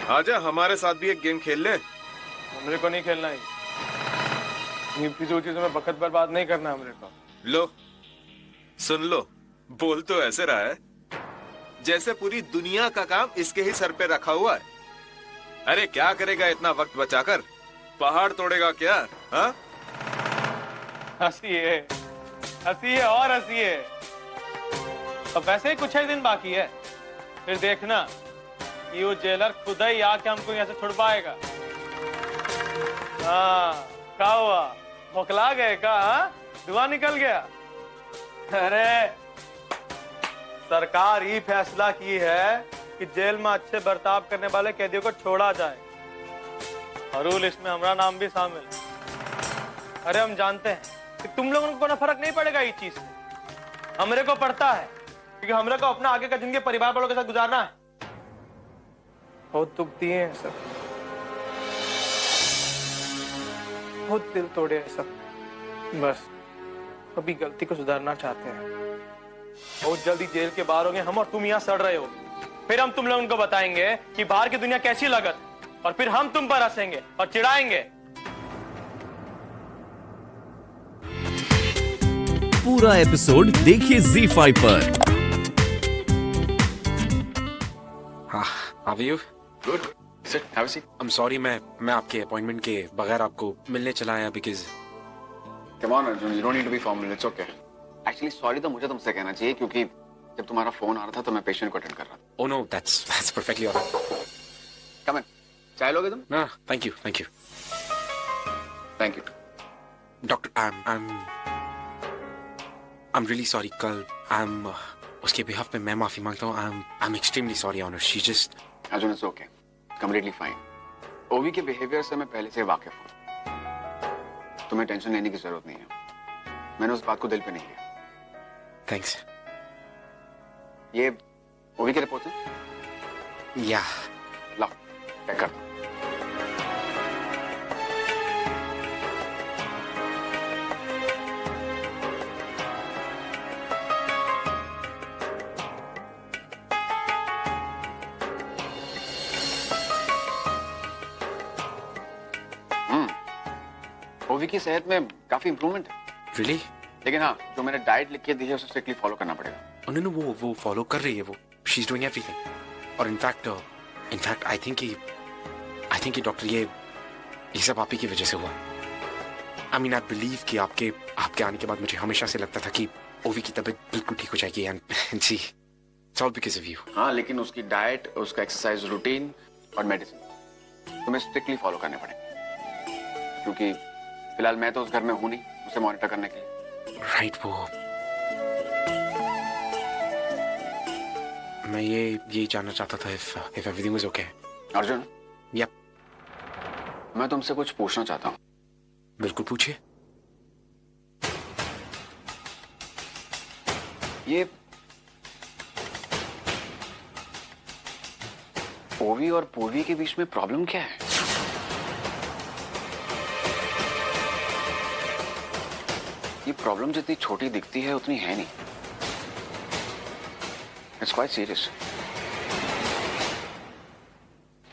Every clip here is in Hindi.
आजा हमारे साथ भी एक गेम खेल ले। हमरे को नहीं खेलना है, ये फिजूल चीजों में वक्त बर्बाद नहीं करना हमरे को। लो सुन लो, बोल तो ऐसे रहा है जैसे पूरी दुनिया का काम इसके ही सर पे रखा हुआ है। अरे क्या करेगा इतना वक्त बचाकर, पहाड़ तोड़ेगा क्या? हाँ हंसी है और हंसी है। अब वैसे ही कुछ ही दिन बाकी है, फिर देखना कि वो जेलर खुद ही आके हमको यहाँ से छुड़वाएगा। हाँ क्या हुआ, मोकला गए का? हाँ धुआं निकल गया। अरे सरकार ही फैसला की है कि जेल में अच्छे बर्ताव करने वाले कैदियों को छोड़ा जाए, और इसमें हमारा नाम भी शामिल है। अरे हम जानते हैं कि तुम लोगों को कोई फर्क नहीं पड़ेगा इस चीज से, हमरे को पड़ता है, क्योंकि हमरे को अपना आगे का जिंदगी परिवार वालों के साथ गुजारना है। बहुत दुख दिए हैं सब, बहुत दिल तोड़े हैं सब। बस अभी गलती को सुधारना चाहते हैं। बहुत जल्दी जेल के बाहर होंगे हम, और तुम यहाँ सड़ रहे हो। फिर हम तुम लोगों को बताएंगे कि बाहर की दुनिया कैसी लगत, और फिर हम तुम पर हंसेंगे और चिढ़ाएंगे। पूरा एपिसोड देखिए ZEE5 पर। How are you? Good. Sit. Have a seat. I'm sorry, मैं आपके अपॉइंटमेंट के बगैर आपको मिलने चला आया because Come on, Arjun. You don't need to be formal. It's okay. Actually, sorry तो मुझे तुमसे कहना चाहिए, क्योंकि जब तुम्हारा फोन आ रहा था तो मैं पेशेंट को अटेंड कर रहा था। oh no, that's perfectly alright. Come in. चाय लोगे तुम? No, thank you. Thank you. Doctor, I'm really sorry. कल उसके behalf पे मैं माफी मांगता हूँ. I'm extremely sorry, Honor. She just Arjun, it's okay. Completely fine. ओवी के बिहेवियर से मैं पहले से वाकिफ हूँ, तुम्हें टेंशन लेने की जरूरत नहीं है। मैंने उस बात को दिल पे नहीं लिया। thanks. ये ओवी के रिपोर्ट है? Yeah. लाओ, पैक कर दो। ओवी की सेहत में काफी इंप्रूवमेंट है। Really? लेकिन हाँ, जो मैंने डाइट लिख के दी है उसे स्ट्रिक्टली फॉलो करना पड़ेगा। उन्होंने वो फॉलो कर रही है, वो she's doing everything. और इनफैक्ट I think कि डॉक्टर ये सब आप ही की वजह से हुआ। I mean, I believe कि आपके आने के बाद मुझे हमेशा से लगता था कि ओवी की तबीयत बिल्कुल ठीक हो जाएगी, and see, it's all because of you. हाँ, लेकिन उसकी डाइट, उसका एक्सरसाइज रूटीन और मेडिसिन तुम्हें स्ट्रिक्टली फॉलो करने पड़ेंगे, क्योंकि फिलहाल मैं तो उस घर में हूं नहीं उसे मॉनिटर करने के लिए। राइट, वो मैं ये जानना चाहता था if everything was okay. Arjun, Yep. मैं तुमसे कुछ पूछना चाहता हूँ। बिल्कुल पूछिए। ये ओवी और पूर्वी के बीच में प्रॉब्लम क्या है? ये प्रॉब्लम जितनी छोटी दिखती है उतनी है नहीं। It's quite serious.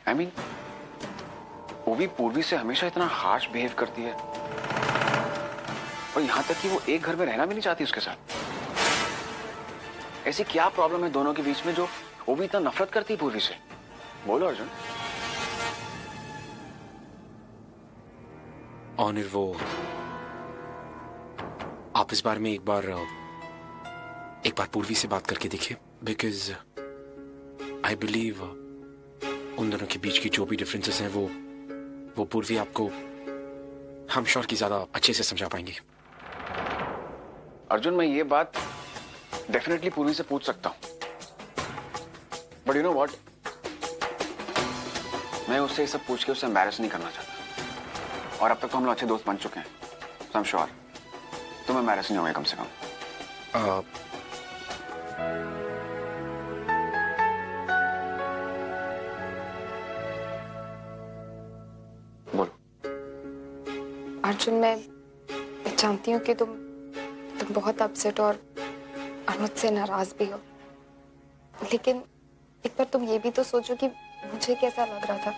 I mean, ओवी पूर्वी से हमेशा इतना हार्श बिहेव करती है, और यहां तक कि वो एक घर में रहना भी नहीं चाहती उसके साथ। ऐसी क्या प्रॉब्लम है दोनों के बीच में जो ओवी इतना नफरत करती है पूर्वी से? बोलो अर्जुन। ऑनर, वो आप इस बारे में एक बार पूर्वी से बात करके देखिए, बिकॉज आई बिलीव उन दोनों के बीच की जो भी डिफरेंसेस हैं वो पूर्वी आपको हम श्योर की ज्यादा अच्छे से समझा पाएंगी। अर्जुन, मैं ये बात डेफिनेटली पूर्वी से पूछ सकता हूं, बट यू नो व्हाट, मैं उससे ये सब पूछ के उसे एम्बैरेस नहीं करना चाहता, और अब तक तो हम लोग अच्छे दोस्त बन चुके हैं, सो आई एम श्योर तुम एम्बैरेस नहीं होंगे कम से कम। बोलो। अर्जुन, मैं जानती हूँ कि तुम बहुत अपसेट और मुझसे नाराज भी हो, लेकिन एक बार तुम ये भी तो सोचो कि मुझे कैसा लग रहा था।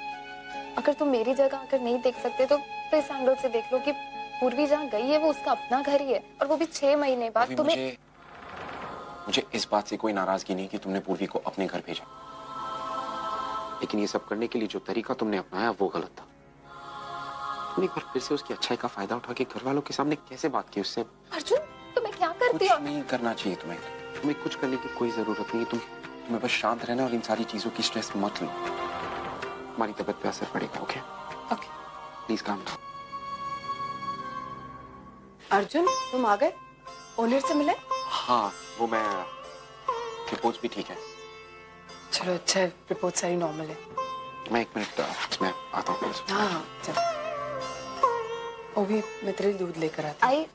अगर तुम मेरी जगह अगर नहीं देख सकते तो इस एंगल से देख लो कि पूर्वी जहाँ गई है वो उसका अपना घर ही है, और वो भी 6 महीने बाद अभी तुम्हें। मुझे इस बात से कोई नाराजगी नहीं कि तुमने पूर्वी को अपने घर भेजा, लेकिन ये सब करने के लिए जो तरीका तुमने अपनाया वो गलत था। तुमने एक बार फिर से उसकी अच्छाई का फायदा उठा के घर वालों के सामने कैसे बात की उससे? अर्जुन तुम्हें क्या करती कुछ हो? नहीं करना चाहिए तुम्हें कुछ करने की कोई जरूरत नहीं है। तुम्हें बस शांत रहना और इन सारी चीजों की स्ट्रेस मत लो। हमारी तबीयत पे असर पड़ेगा। Okay okay. Please calm down. Arjun तुम आ गए? ओनर से मिले? हाँ वो मैं, रिपोर्ट्स भी ठीक है। चलो अच्छा है, रिपोर्ट सारी नॉर्मल है। मैं 1 मिनट मैं आता हूँ। हाँ चलो। वो भी मैं तेरे लिए दूध लेकर आती हूँ। आई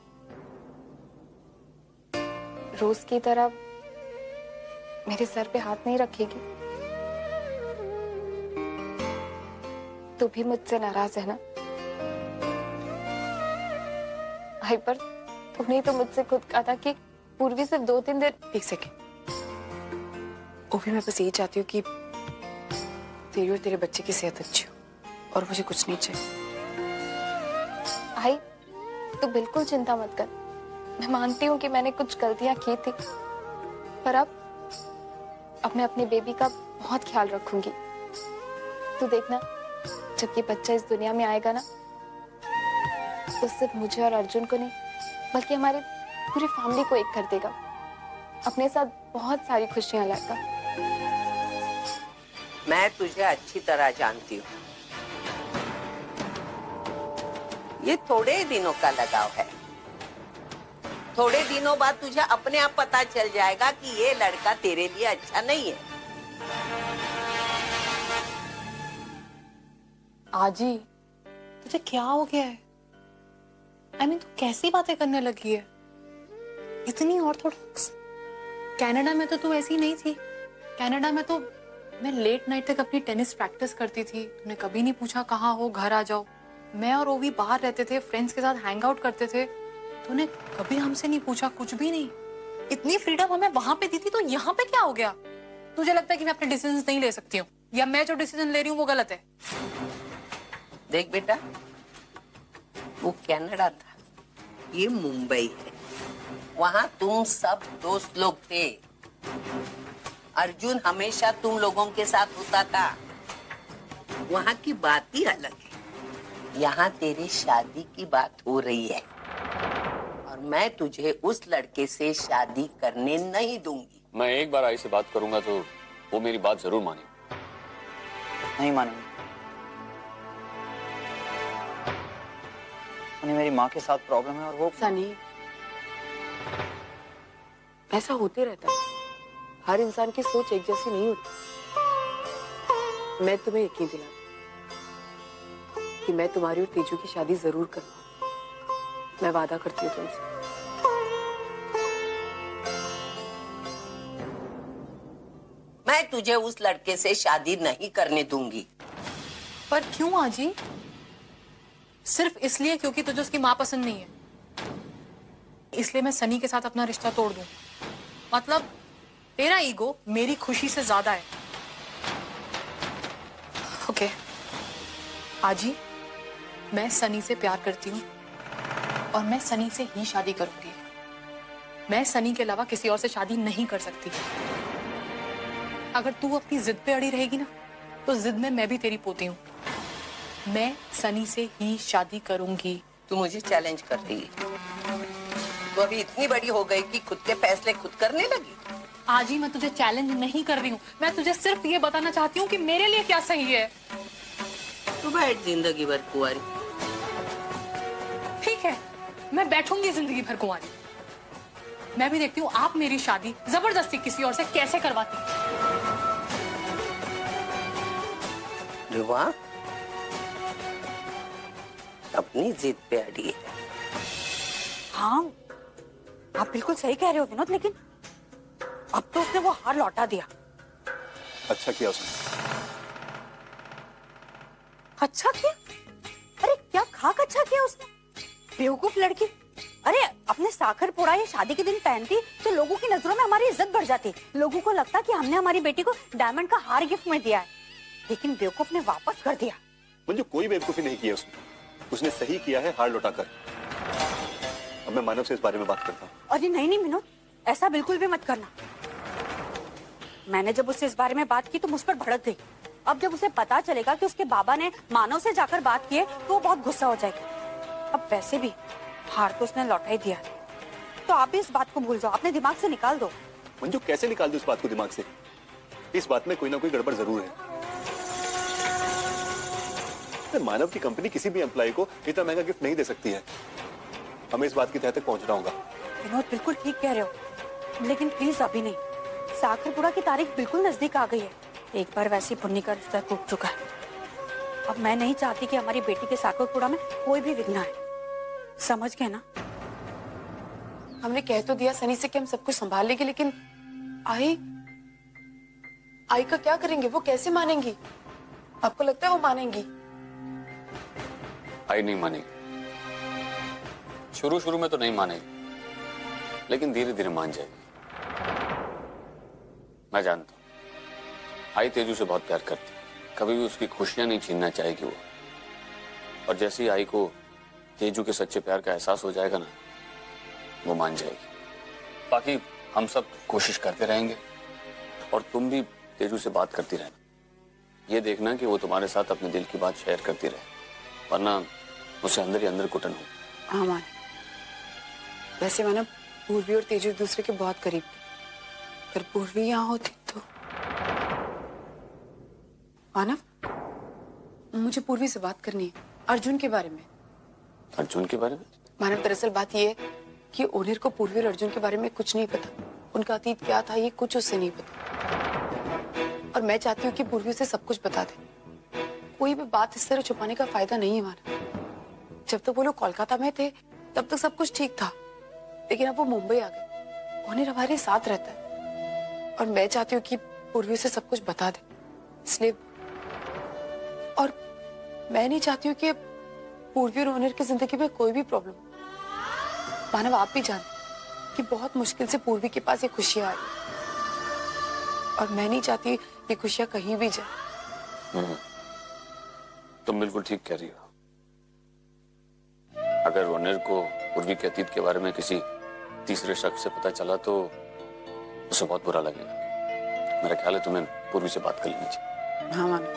रोज की तरह मेरे सर पे हाथ नहीं रखेगी? तू भी मुझसे नाराज है ना? आई पर तुमने तो मुझसे खुद कहा था कि पूर्वी सिर्फ 2-3 दिन। एक सेकेंड, वो भी मैं बस यही चाहती हूँ कि तेरी और तेरे बच्चे की सेहत अच्छी हो, और मुझे कुछ नहीं चाहिए। आई तू बिल्कुल चिंता मत कर। मैं मानती हूँ कि मैंने कुछ गलतियां की थी, पर अब मैं अपने बेबी का बहुत ख्याल रखूंगी। तू देखना, जब ये बच्चा इस दुनिया में आएगा ना, तो सिर्फ मुझे और अर्जुन को नहीं बल्कि हमारी पूरी फैमिली को एक कर देगा। अपने साथ बहुत सारी खुशियां लाएगा। मैं तुझे अच्छी तरह जानती हूँ। ये थोड़े दिनों का लगाव है। थोड़े दिनों बाद तुझे अपने आप पता चल जाएगा कि ये लड़का तेरे लिए अच्छा नहीं है। आजी तुझे क्या हो गया है? तू कैसी बातें करने लगी है? इतनी ऑर्थोडॉक्स। कनाडा में तो तू ऐसी नहीं थी। कनाडा में तो मैं लेट नाइट तक अपनी टेनिस प्रैक्टिस करती थी। तूने कभी नहीं पूछा कहाँ हो, घर आ जाओ। मैं और ओवी बाहर रहते थे, फ्रेंड्स के साथ हैंग आउट करते थे। तूने कभी हमसे नहीं पूछा, कुछ भी नहीं। इतनी फ्रीडम हमें वहां पे दी थी, तो यहाँ पे क्या हो गया? तुझे लगता है कि मैं अपने डिसीजन नहीं ले सकती हूँ, या मैं जो डिसीजन ले रही हूँ वो गलत है? देख बेटा, वो कनाडा था, ये मुंबई है। वहां तुम सब दोस्त लोग थे। अर्जुन हमेशा तुम लोगों के साथ होता था। वहां की बात ही अलग है। यहाँ तेरी शादी की बात हो रही है, और मैं तुझे उस लड़के से शादी करने नहीं दूंगी। मैं एक बार आई से बात करूंगा तो वो मेरी बात जरूर मानेगी। नहीं मानेंगे। उन्हें मेरी माँ के साथ प्रॉब्लम है, और वो सनी, ऐसा होते रहता है। हर इंसान की सोच एक जैसी नहीं होती। मैं तुम्हें यकीन दिलाती कि मैं तुम्हारी और तेजू की शादी जरूर करूंगी। मैं वादा करती हूँ तुमसे। मैं तुझे उस लड़के से शादी नहीं करने दूंगी। पर क्यों आजी? सिर्फ इसलिए क्योंकि तुझे उसकी माँ पसंद नहीं है, इसलिए मैं सनी के साथ अपना रिश्ता तोड़ दूं? मतलब तेरा ईगो मेरी खुशी से ज्यादा है। ओके आजी, मैं सनी से प्यार करती हूँ, और मैं सनी से ही शादी करूंगी। मैं सनी के अलावा किसी और से शादी नहीं कर सकती। अगर तू अपनी जिद पे अड़ी रहेगी ना, तो जिद में मैं भी तेरी पोती हूँ। मैं सनी से ही शादी करूंगी। तू मुझे चैलेंज कर रही है? तू अभी इतनी बड़ी हो गई कि खुद के फैसले खुद करने लगी? आज ही मैं तुझे चैलेंज नहीं कर रही हूँ। मैं तुझे सिर्फ ये बताना चाहती हूँ कि मेरे लिए क्या सही है। तू बैठ जिंदगी भर कुंवारी। ठीक है, मैं बैठूंगी जिंदगी भर कुंवारी। मैं भी देखती हूँ आप मेरी शादी जबरदस्ती किसी और से कैसे करवाती। वाह, अपनी जिद पे अड़ी है। हाँ, आप बिल्कुल सही कह रहे हो विनोद, लेकिन अब तो उसने वो हार लौटा दिया। अच्छा किया उसने। अच्छा किया? अरे क्या खाक अच्छा किया उसने? बेवकूफ लड़की। अरे अपने साखर पुड़ा ये शादी के दिन पहनती तो लोगों की नजरों में हमारी इज्जत बढ़ जाती। लोगों को लगता कि हमने हमारी बेटी को डायमंड का हार गिफ्ट में दिया है। लेकिन बेवकूफ ने वापस कर दिया। मंजू कोई बेवकूफी नहीं की है उसने सही किया है हार लौटाकर। अब मैं मानव से इस बारे में बात करता हूँ। अरे नहीं नहीं विनोद, ऐसा बिल्कुल भी मत करना। मैंने जब उससे इस बारे में बात की तो मुझ पर भड़क गई। अब जब उसे पता चलेगा कि उसके बाबा ने मानव से जाकर बात की है तो वो बहुत गुस्सा हो जाएगा। अब वैसे भी हार तो उसने लौटा ही दिया, तो आप भी इस बात को भूल जाओ, अपने दिमाग से निकाल दो। मंजू कैसे निकाल दूं इस बात को दिमाग से? इस बात में कोई ना कोई गड़बड़ जरूर है। मानव की कंपनी किसी भी एम्प्लॉय को इतना महंगा गिफ्ट नहीं दे सकती है। हमें इस बात की तह तक पहुंचना होगा। विनोद बिल्कुल ठीक कह रहे हो, लेकिन प्लीज अभी नहीं। साखरपुड़ा की तारीख बिल्कुल नजदीक आ गई है। एक बार वैसी पुन्नी का रिश्ता टूट चुका है। अब मैं नहीं चाहती कि हमारी बेटी के साखरपुड़ा में कोई भी विघ्न आए। समझ गए ना? हमने कह तो दिया सनी से कि हम सब कुछ संभाल लेंगे, लेकिन आई का क्या करेंगे? वो कैसे मानेंगी? आपको लगता है वो मानेंगी? आई नहीं मानेगी। शुरू में तो नहीं मानेगी, लेकिन धीरे धीरे मान जाएगी। मैं जानता हूं आई तेजू से बहुत प्यार करती, कभी भी उसकी खुशियां नहीं छीनना चाहेगी वो। और जैसे ही आई को तेजू के सच्चे प्यार का एहसास हो जाएगा ना, वो मान जाएगी। बाकी हम सब कोशिश करते रहेंगे और तुम भी तेजू से बात करती रहना। ये देखना कि वो तुम्हारे साथ अपने दिल की बात शेयर करती रहे, वरना उसे अंदर ही अंदर कुटन हो। हाँ मानव, वैसे मानव पूर्वी और तेजू एक दूसरे के बहुत करीब थे। अगर पूर्वी यहाँ होती तो। मानव, मुझे पूर्वी से बात करनी है अर्जुन के बारे में। अर्जुन के बारे में? मानव दरअसल बात ये है कि ओनेर को पूर्वी और अर्जुन के बारे में कुछ नहीं पता। उनका अतीत क्या था ये कुछ उससे नहीं पता, और मैं चाहती हूँ कि पूर्वी उसे सब कुछ बता दे। कोई भी बात इस तरह छुपाने का फायदा नहीं है मानव। जब तक वो लोग कोलकाता में थे तब तक सब कुछ ठीक था, लेकिन अब वो मुंबई आ गए। ओनेर हमारे साथ रहता है और मैं चाहती हूँ कि पूर्वी उसे सब कुछ बता दे, इसलिए। और मैं नहीं चाहती हूँ कि पूर्वी और ओनेर की जिंदगी में कोई भी प्रॉब्लम। मानव आप भी जानते कि बहुत मुश्किल से पूर्वी के पास ये खुशियां आई, और मैं नहीं चाहती ये खुशियां कहीं भी जाए। तुम बिल्कुल ठीक कह रही हो। अगर ओनेर को पूर्वी के अतीत के बारे में किसी तीसरे शख्स से पता चला तो उसे बहुत बुरा लगेगा। मेरा ख्याल है तुम्हें पूर्वी से बात कर लेनी चाहिए। हाँ मानव,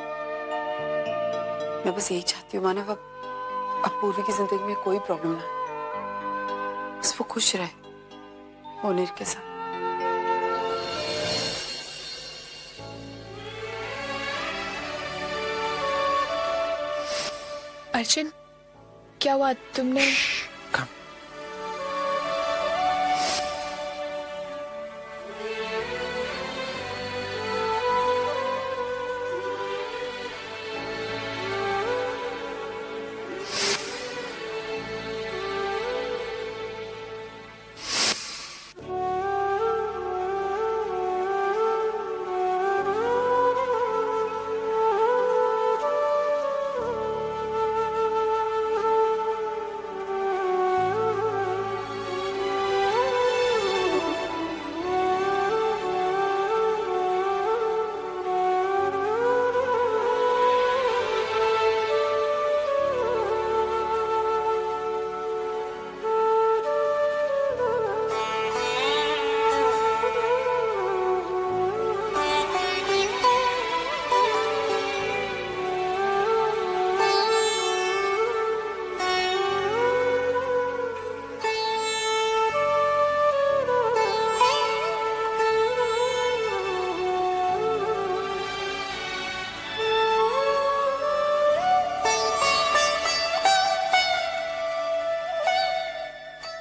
मैं बस यही चाहती हूँ मानव, अब पूर्वी की जिंदगी में कोई प्रॉब्लम ना आए, बस वो खुश रहे ओनेर के साथ। अर्जुन, क्या हुआ? तुमने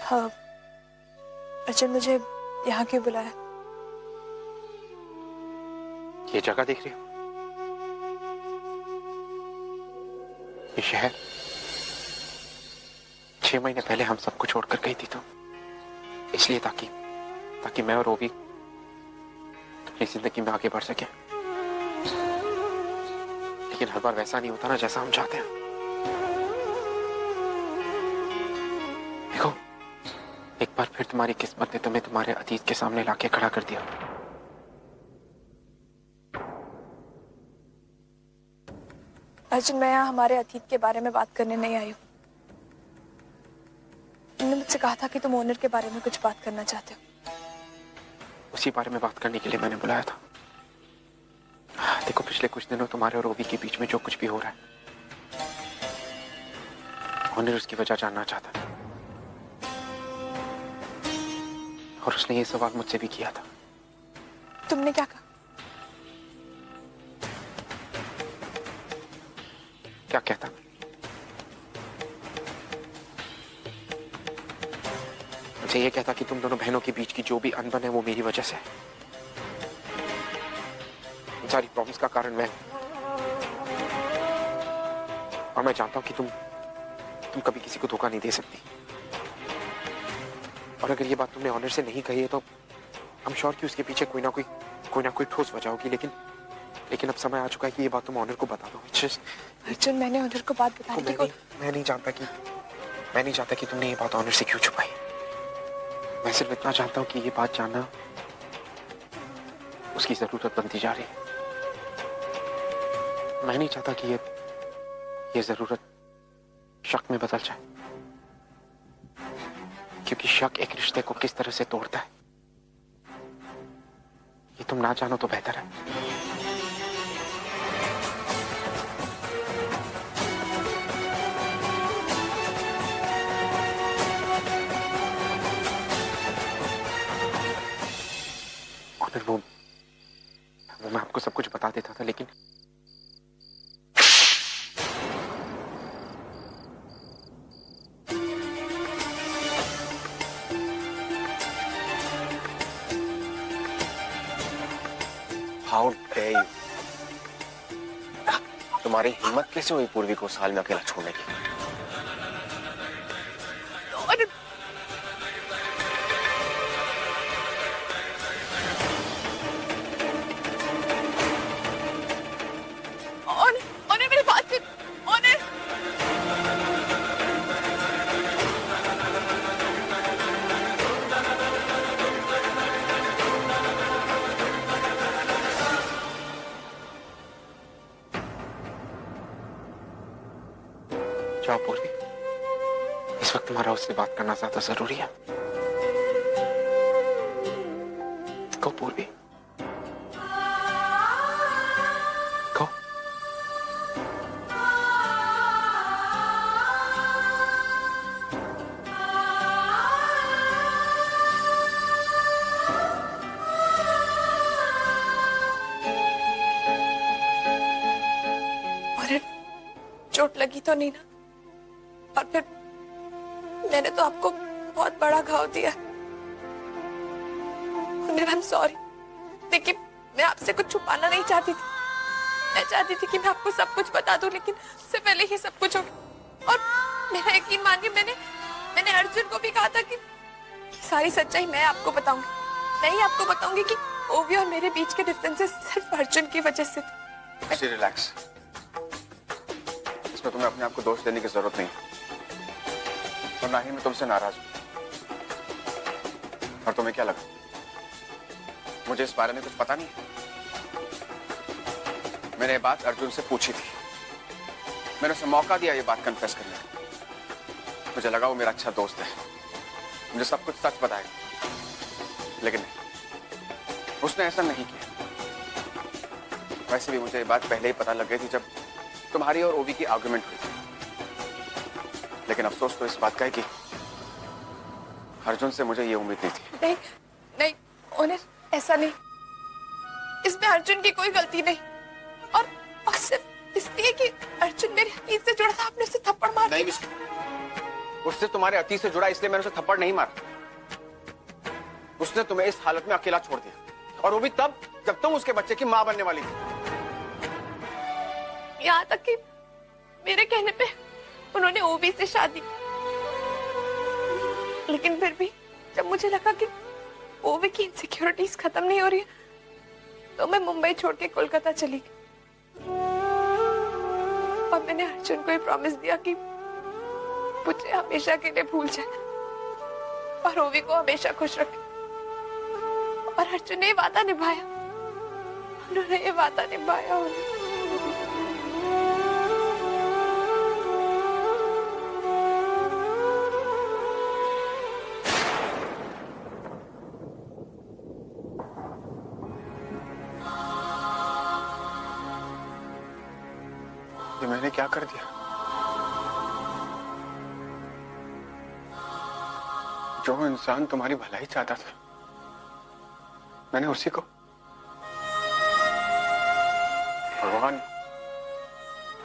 हाँ अर्जुन, मुझे यहाँ क्यों बुलाया? ये जगह देख रही हो? ये शहर 6 महीने पहले हम सबको छोड़कर गई थी, तो इसलिए ताकि मैं और ओवी अपनी जिंदगी में आगे बढ़ सके। लेकिन हर बार वैसा नहीं होता ना जैसा हम चाहते हैं। देखो, एक बार फिर तुम्हारी किस्मत ने तुम्हें तुम्हारे अतीत के सामने लाके खड़ा कर दिया। अर्जुन, मैं यहाँ हमारे अतीत के बारे में बात करने नहीं आई हूँ। तुमने मुझसे कहा था कि तुम ओनर के बारे में कुछ बात करना चाहते हो। उसी बारे में बात करने के लिए मैंने बुलाया था। देखो, पिछले कुछ दिनों तुम्हारे और ओवी के बीच में जो कुछ भी हो रहा है, ओनर उसकी वजह जानना चाहता है। और उसने ये सवाल मुझसे भी किया था। तुमने क्या कहा? क्या कहता? मुझे ये कहता कि तुम दोनों बहनों के बीच की जो भी अनबन है वो मेरी वजह से है। सारी प्रॉब्लम्स का कारण मैं हूं। और मैं जानता हूं कि तुम कभी किसी को धोखा नहीं दे सकती। और अगर ये बात तुमने ऑनर से नहीं कही है तो आई एम श्योर कि उसके पीछे कोई ना कोई ठोस वजह होगी। लेकिन अब समय आ चुका है कि ये बात तुम ऑनर को बता दो। अर्जुन, मैंने ऑनर को बात बताने की मैं नहीं जानता कि तुमने ये बात ऑनर से क्यों छुपाई। मैं सिर्फ इतना जानता हूं कि ये बात जानना उसकी जरूरत बनती जा रही है। मैं नहीं चाहता कि ये जरूरत शक में बदल जाए, क्योंकि शक एक रिश्ते को किस तरह से तोड़ता है ये तुम ना जानो तो बेहतर है। ऑनर, वो मैं आपको सब कुछ बता देता था, लेकिन हाउ डेयर यू! तुम्हारी हिम्मत कैसे हुई पूर्वी को साल में अकेला छोड़ने की? मेरी बात सुन। ऑनर, जाओ पूर्वी, इस वक्त हमारा उससे बात करना ज्यादा जरूरी है। गो पूर्वी, गो। ऑनर, चोट लगी तो नहीं ना? और फिर मैंने तो आपको बहुत बड़ा घाव दिया। I am sorry. देखिए, मैं आपसे कुछ छुपाना नहीं चाहती थी। मैं चाहती थी कि मैं आपको सब कुछ बता दूं, लेकिन उससे पहले ही सब कुछ हो गया। और मेरा यकीन मानिए, मैंने अर्जुन को भी कहा था कि सारी सच्चाई मैं आपको बताऊंगी। मैं ही आपको बताऊंगी कि ओवी और मेरे बीच के डिफरेंसेस सिर्फ अर्जुन की वजह से थे। रिलैक्स, इसमें तुम्हें अपने आप को दोष देने की जरूरत नहीं, और ना ही मैं तुमसे नाराज हूं। और तुम्हें क्या लगा मुझे इस बारे में कुछ पता नहीं है? मैंने ये बात अर्जुन से पूछी थी, मैंने उसे मौका दिया ये बात कन्फेस करने का। मुझे लगा वो मेरा अच्छा दोस्त है, मुझे सब कुछ सच बताएगा, लेकिन नहीं, उसने ऐसा नहीं किया। वैसे भी मुझे ये बात पहले ही पता लग गई थी जब तुम्हारी और ओवी की आर्गुमेंट हुई थी। लेकिन अफसोस तो इस बात का है कि अर्जुन से मुझे ये उम्मीद नहीं थी। नहीं ऑनर, ऐसा नहीं। इसमें अर्जुन की कोई गलती नहीं, और सिर्फ इसलिए कि अर्जुन मेरे अतीत से जुड़ा था, आपने उसे थप्पड़ मार दिया। नहीं, उससे तुम्हारे अतीत से जुड़ा इसलिए मैंने उसे थप्पड़ नहीं मारा। उसने तुम्हें इस हालत में अकेला छोड़ दिया, और वो भी तब जब तुम उसके बच्चे की मां बनने वाली थी। यहाँ तक कि मेरे कहने पे उन्होंने ओवी से शादी की। लेकिन फिर भी जब मुझे लगा कि ओवी की इनसिक्योरिटीज खत्म नहीं हो रही, तो मैं मुंबई छोड़ के कोलकाता चली गई। और मैंने अर्जुन को ये प्रॉमिस दिया कि मुझे हमेशा के लिए भूल जाए और ओवी को हमेशा खुश रखे। और अर्जुन ने ये वादा निभाया, उन्होंने ये वादा निभाया। ये मैंने क्या कर दिया? जो इंसान तुम्हारी भलाई चाहता था, मैंने उसी को। भगवान,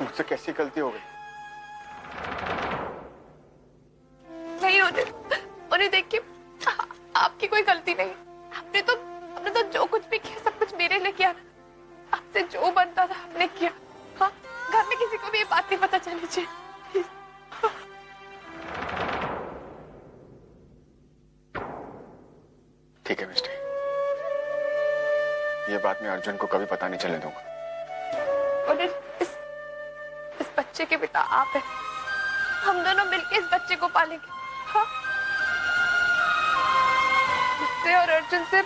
मुझसे कैसी गलती हो गई? नहीं, उन्हें देख के आपकी कोई गलती नहीं। आपने तो जो कुछ भी किया सब कुछ मेरे लिए किया। आपसे जो बनता था आपने किया। हाँ, घर में किसी को भी ये बात नहीं पता चलनी चाहिए। ठीक है मिस्टी, ये बात मैं अर्जुन को कभी पता नहीं चलने दूंगा। और इस बच्चे के पिता आप हैं। हम दोनों मिलकर इस बच्चे को पालेंगे। हाँ? मुझसे और अर्जुन से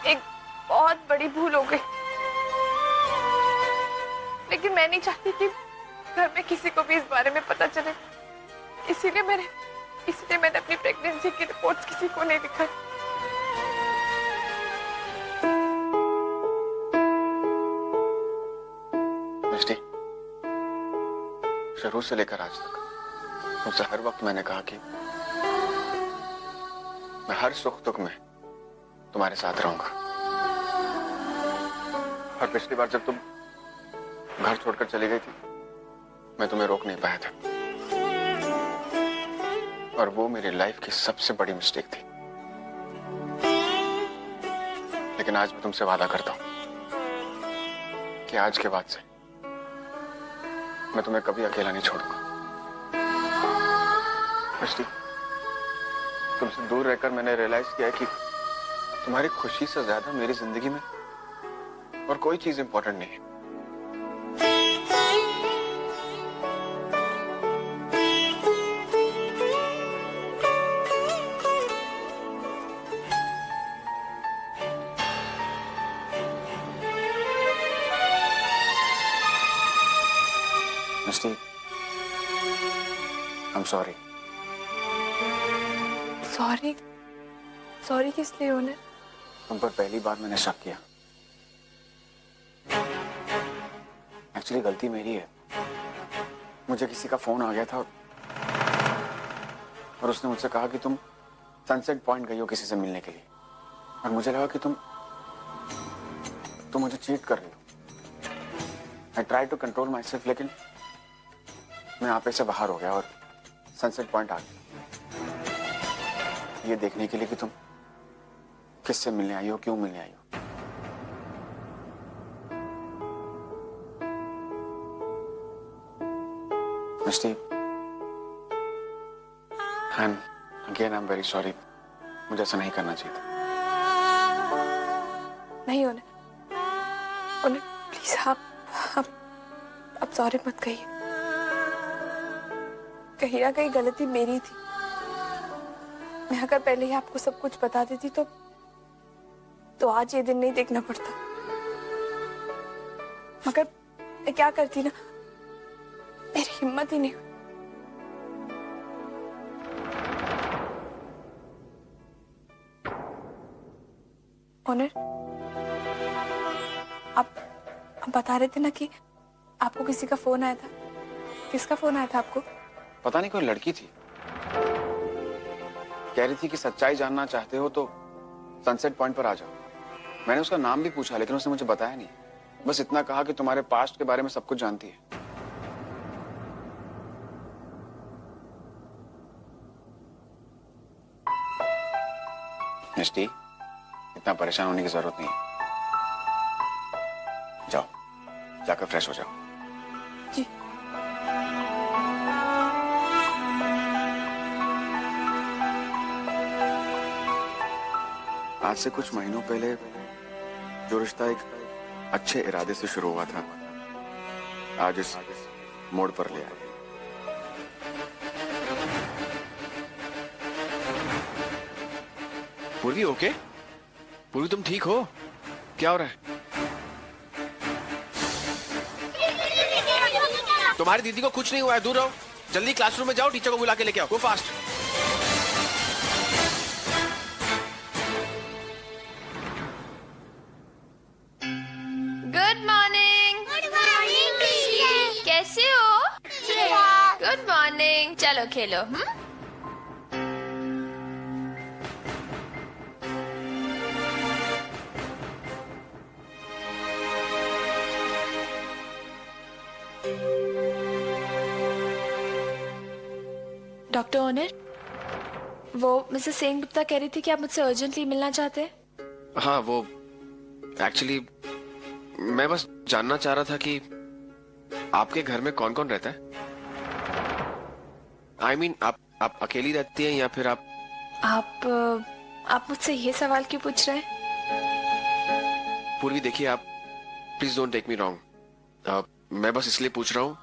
एक बहुत बड़ी भूल हो गई, लेकिन मैं नहीं चाहती कि घर में किसी को भी इस बारे में पता चले। इसीलिए मैंने अपनी प्रेगनेंसी की रिपोर्ट्स किसी को नहीं दिखाई। मिस्टी, शुरू से लेकर आज तक तुमसे हर वक्त मैंने कहा कि मैं हर सुख दुख में तुम्हारे साथ रहूंगा। और पिछली बार जब तुम घर छोड़कर चली गई थी, मैं तुम्हें रोक नहीं पाया था, और वो मेरी लाइफ की सबसे बड़ी मिस्टेक थी। लेकिन आज मैं तुमसे वादा करता हूं कि आज के बाद से मैं तुम्हें कभी अकेला नहीं छोड़ूंगा। मिस्टी, तुमसे दूर रहकर मैंने रियलाइज किया कि तुम्हारी खुशी से ज्यादा मेरी जिंदगी में और कोई चीज इंपॉर्टेंट नहीं है। मिस्टी, I'm sorry. सॉरी किस लिए उन्हें? तुम पर पहली बार मैंने शक किया। एक्चुअली गलती मेरी है। मुझे किसी का फोन आ गया था और उसने मुझसे कहा कि तुम सनसेट पॉइंट गई हो किसी से मिलने के लिए, और मुझे लगा कि तुम मुझे चीट कर रही हो। I try to control myself, लेकिन मैं आपे से बाहर हो गया और सनसेट पॉइंट आ गया ये देखने के लिए कि तुम किससे मिलने आई हो, क्यों मिलने आई हो। Misty, and again I am very sorry. मुझे ऐसा नहीं करना चाहिए था। नहीं उन्हें प्लीज आप सॉरी मत कहिए। कहीं ना कहीं गलती मेरी थी। मैं अगर पहले ही आपको सब कुछ बता देती तो आज ये दिन नहीं देखना पड़ता। मगर मैं क्या करती ना, मेरी हिम्मत ही नहीं हुई। ओनर, आप बता रहे थे ना कि आपको किसी का फोन आया था। किसका फोन आया था आपको? पता नहीं, कोई लड़की थी, कह रही थी कि सच्चाई जानना चाहते हो तो सनसेट पॉइंट पर आ जाओ। मैंने उसका नाम भी पूछा, लेकिन उसने मुझे बताया नहीं। बस इतना कहा कि तुम्हारे पास्ट के बारे में सब कुछ जानती है। मिस्टी, इतना परेशान होने की जरूरत नहीं है। जाओ, जाकर फ्रेश हो जाओ। जी। आज से कुछ महीनों पहले जो रिश्ता एक अच्छे इरादे से शुरू हुआ था, आज इस मोड़ पर ले आए। पूर्वी ओके? पूर्वी तुम ठीक हो? क्या हो रहा है? तुम्हारी दीदी को कुछ नहीं हुआ है, दूर रहो। जल्दी क्लासरूम में जाओ, टीचर को बुला के लेके आओ। गो फास्ट। Good morning. मॉर्निंग, चलो खेलो। डॉक्टर ओनर, वो मिसेस सेन गुप्ता कह रही थी कि आप मुझसे अर्जेंटली मिलना चाहते हैं। हाँ, वो एक्चुअली मैं बस जानना चाह रहा था कि आपके घर में कौन कौन रहता है। I mean, आप अकेली रहती हैं या फिर आप मुझसे ये सवाल क्यों पूछ रहे हैं? पूर्वी देखिए, आप please don't take me wrong. मैं बस इसलिए पूछ रहा हूँ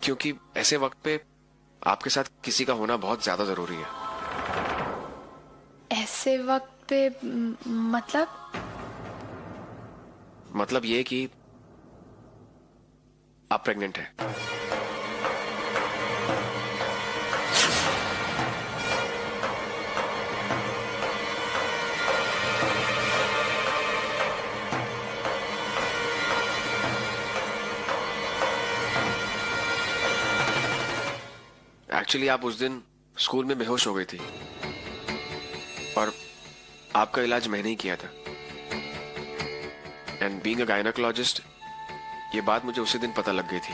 क्योंकि ऐसे वक्त पे आपके साथ किसी का होना बहुत ज्यादा जरूरी है। ऐसे वक्त पे मतलब ये कि आप प्रेग्नेंट हैं। एक्चुअली आप उस दिन स्कूल में बेहोश हो गई थी और आपका इलाज मैंने ही किया था। एंड बीइंग अ गायनेकोलॉजिस्ट, ये बात मुझे उसी दिन पता लग गई थी।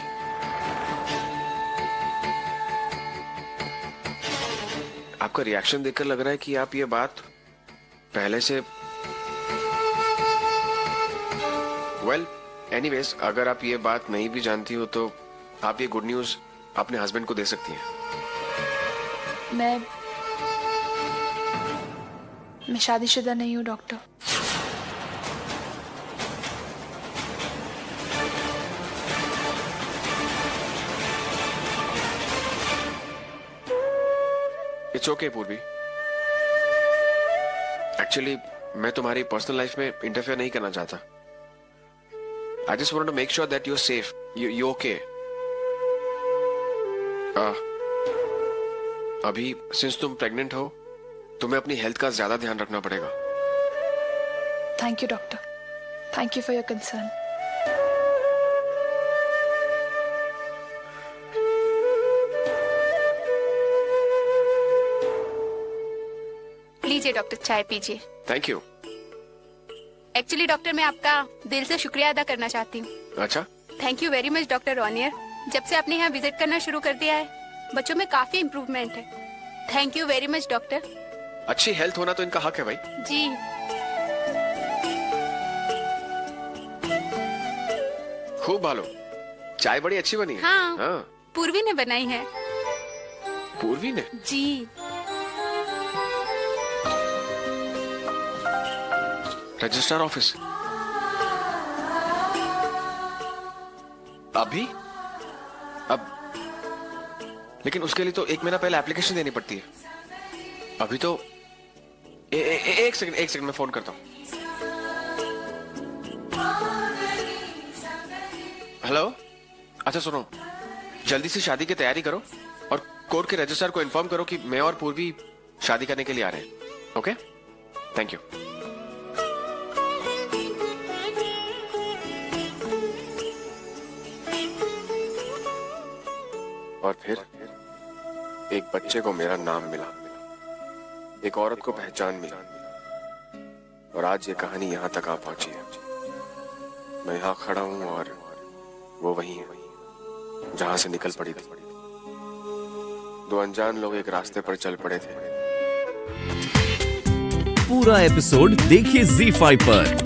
आपका रिएक्शन देखकर लग रहा है कि आप ये बात पहले से एनीवेज, अगर आप ये बात नहीं भी जानती हो तो आप ये गुड न्यूज अपने हस्बैंड को दे सकती हैं। मैं शादीशुदा नहीं हूँ doctor. It's okay Purvi. Actually मैं तुम्हारी पर्सनल लाइफ में इंटरफेयर नहीं करना चाहता। I just want to make sure that you are safe, you okay. अभी सिंस तुम प्रेग्नेंट हो, तुम्हें अपनी हेल्थ का ज्यादा ध्यान रखना पड़ेगा। Thank you doctor, thank you for your concern. लीजिए डॉक्टर, चाय पीजिए। Thank you. एक्चुअली डॉक्टर, मैं आपका दिल से शुक्रिया अदा करना चाहती हूँ। अच्छा, thank you very much doctor Ronier. जब से आपने यहाँ विजिट करना शुरू कर दिया है, बच्चों में काफी इम्प्रूवमेंट है। Thank you very much doctor. अच्छी हेल्थ होना तो इनका हक है भाई। जी। खूब भालो, चाय बड़ी अच्छी बनी है। हाँ। पूर्वी ने बनाई है। पूर्वी ने? जी। रजिस्ट्रार ऑफिस अभी? अब लेकिन उसके लिए तो 1 महीना पहले एप्लीकेशन देनी पड़ती है। अभी तो एक सेकंड मैं फोन करता हूँ। हेलो, अच्छा सुनो, जल्दी से शादी की तैयारी करो और कोर्ट के रजिस्ट्रार को इन्फॉर्म करो कि मैं और पूर्वी शादी करने के लिए आ रहे हैं। Okay, thank you. और फिर एक बच्चे को मेरा नाम मिला, एक औरत को पहचान मिली, और आज ये कहानी यहां तक आ पहुंची है। मैं यहां खड़ा हूं और वो वही है जहां से निकल पड़ी थी। 2 अनजान लोग एक रास्ते पर चल पड़े थे। पूरा एपिसोड देखिए ZEE5 पर।